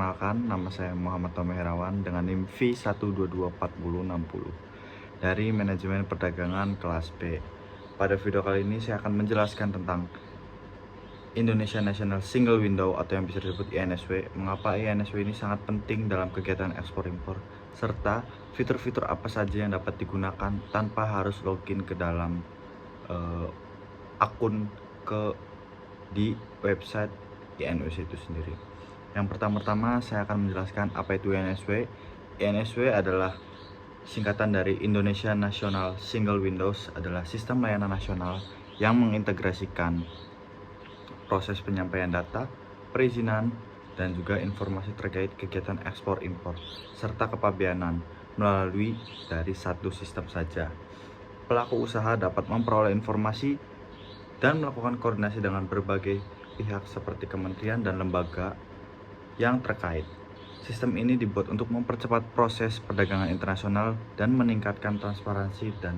Perkenalkan, nama saya Muhammad Tommy Herawan dengan NIM V1224060 dari Manajemen Perdagangan kelas B. Pada video kali ini saya akan menjelaskan tentang Indonesia National Single Window atau yang bisa disebut INSW. Mengapa INSW ini sangat penting dalam kegiatan ekspor impor, serta fitur-fitur apa saja yang dapat digunakan tanpa harus login ke dalam akun di website INSW itu sendiri. Yang pertama-tama saya akan menjelaskan apa itu INSW. INSW adalah singkatan dari Indonesia National Single Windows, adalah sistem layanan nasional yang mengintegrasikan proses penyampaian data, perizinan, dan juga informasi terkait kegiatan ekspor impor serta kepabeanan melalui dari satu sistem saja. Pelaku usaha dapat memperoleh informasi dan melakukan koordinasi dengan berbagai pihak seperti kementerian dan lembaga yang terkait. Sistem ini dibuat untuk mempercepat proses perdagangan internasional dan meningkatkan transparansi dan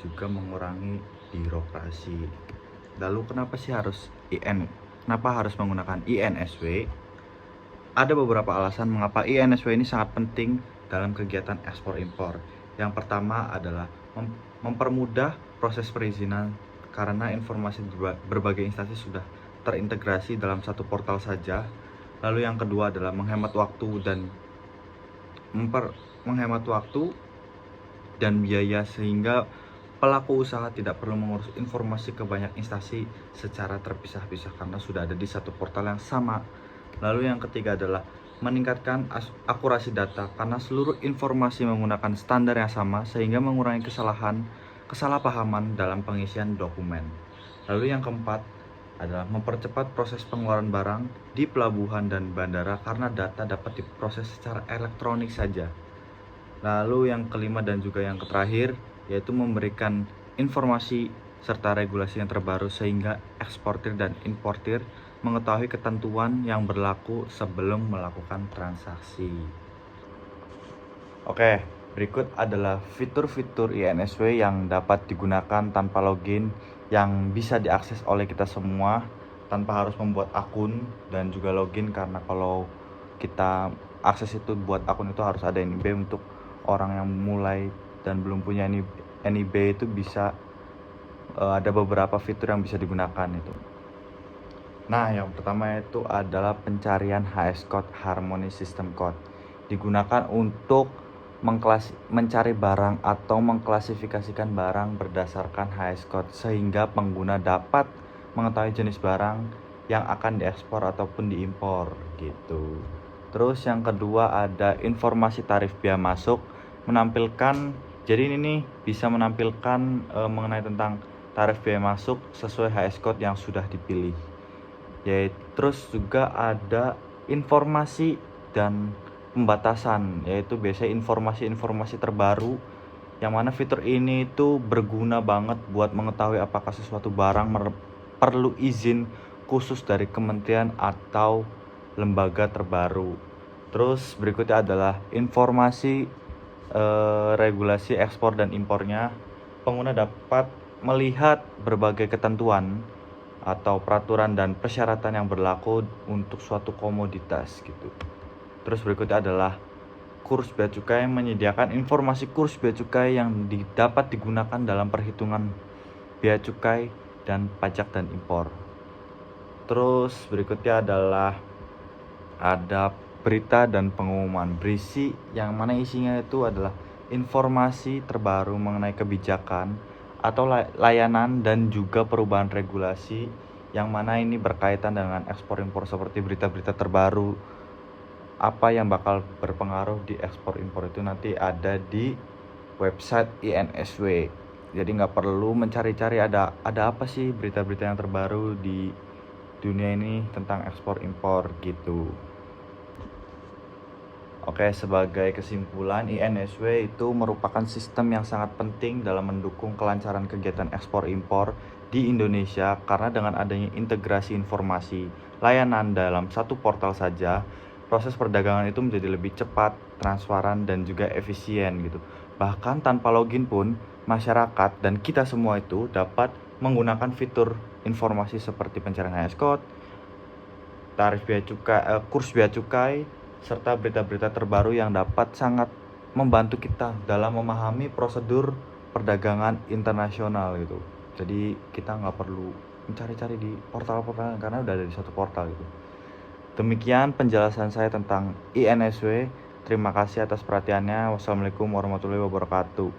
juga mengurangi birokrasi. Lalu kenapa harus menggunakan INSW? Ada beberapa alasan mengapa INSW ini sangat penting dalam kegiatan ekspor impor. Yang pertama adalah mempermudah proses perizinan karena informasi berbagai instansi sudah terintegrasi dalam satu portal saja. Lalu yang kedua adalah menghemat waktu dan biaya sehingga pelaku usaha tidak perlu mengurus informasi ke banyak instansi secara terpisah-pisah karena sudah ada di satu portal yang sama. Lalu yang ketiga adalah meningkatkan akurasi data karena seluruh informasi menggunakan standar yang sama sehingga mengurangi kesalahpahaman dalam pengisian dokumen. Lalu yang keempat adalah mempercepat proses pengeluaran barang di pelabuhan dan bandara karena data dapat diproses secara elektronik saja. Lalu yang kelima dan juga yang terakhir yaitu memberikan informasi serta regulasi yang terbaru sehingga eksportir dan importir mengetahui ketentuan yang berlaku sebelum melakukan transaksi. Oke, berikut adalah fitur-fitur INSW yang dapat digunakan tanpa login yang bisa diakses oleh kita semua tanpa harus membuat akun dan juga login, karena kalau kita akses itu buat akun itu harus ada NIB. Untuk orang yang mulai dan belum punya NIB itu bisa ada beberapa fitur yang bisa digunakan itu. Nah, yang pertama itu adalah pencarian HS Code Harmony System Code. Digunakan untuk mencari barang atau mengklasifikasikan barang berdasarkan HS Code sehingga pengguna dapat mengetahui jenis barang yang akan diekspor ataupun diimpor gitu. Terus yang kedua ada informasi tarif biaya masuk, jadi ini bisa menampilkan mengenai tentang tarif biaya masuk sesuai HS Code yang sudah dipilih. Terus juga ada informasi dan pembatasan, yaitu biasanya informasi terbaru, yang mana fitur ini itu berguna banget buat mengetahui apakah sesuatu barang perlu izin khusus dari kementerian atau lembaga terbaru. Terus berikutnya adalah informasi regulasi ekspor dan impornya. Pengguna dapat melihat berbagai ketentuan atau peraturan dan persyaratan yang berlaku untuk suatu komoditas gitu. Terus berikutnya adalah kurs bea cukai, menyediakan informasi kurs bea cukai yang dapat digunakan dalam perhitungan bea cukai dan pajak dan impor. Terus berikutnya adalah ada berita dan pengumuman berisi, yang mana isinya itu adalah informasi terbaru mengenai kebijakan atau layanan dan juga perubahan regulasi, yang mana ini berkaitan dengan ekspor impor seperti berita-berita terbaru apa yang bakal berpengaruh di ekspor impor itu nanti ada di website INSW. Jadi nggak perlu mencari-cari ada apa sih berita-berita yang terbaru di dunia ini tentang ekspor impor gitu. Oke, sebagai kesimpulan, INSW itu merupakan sistem yang sangat penting dalam mendukung kelancaran kegiatan ekspor impor di Indonesia karena dengan adanya integrasi informasi layanan dalam satu portal saja, proses perdagangan itu menjadi lebih cepat, transparan, dan juga efisien gitu. Bahkan tanpa login pun, masyarakat dan kita semua itu dapat menggunakan fitur informasi seperti pencarian HS Code, tarif bea cukai, kurs bea cukai, serta berita-berita terbaru yang dapat sangat membantu kita dalam memahami prosedur perdagangan internasional gitu. Jadi kita nggak perlu mencari-cari di portal-portal karena udah ada di satu portal gitu. Demikian penjelasan saya tentang INSW. Terima kasih atas perhatiannya. Wassalamualaikum warahmatullahi wabarakatuh.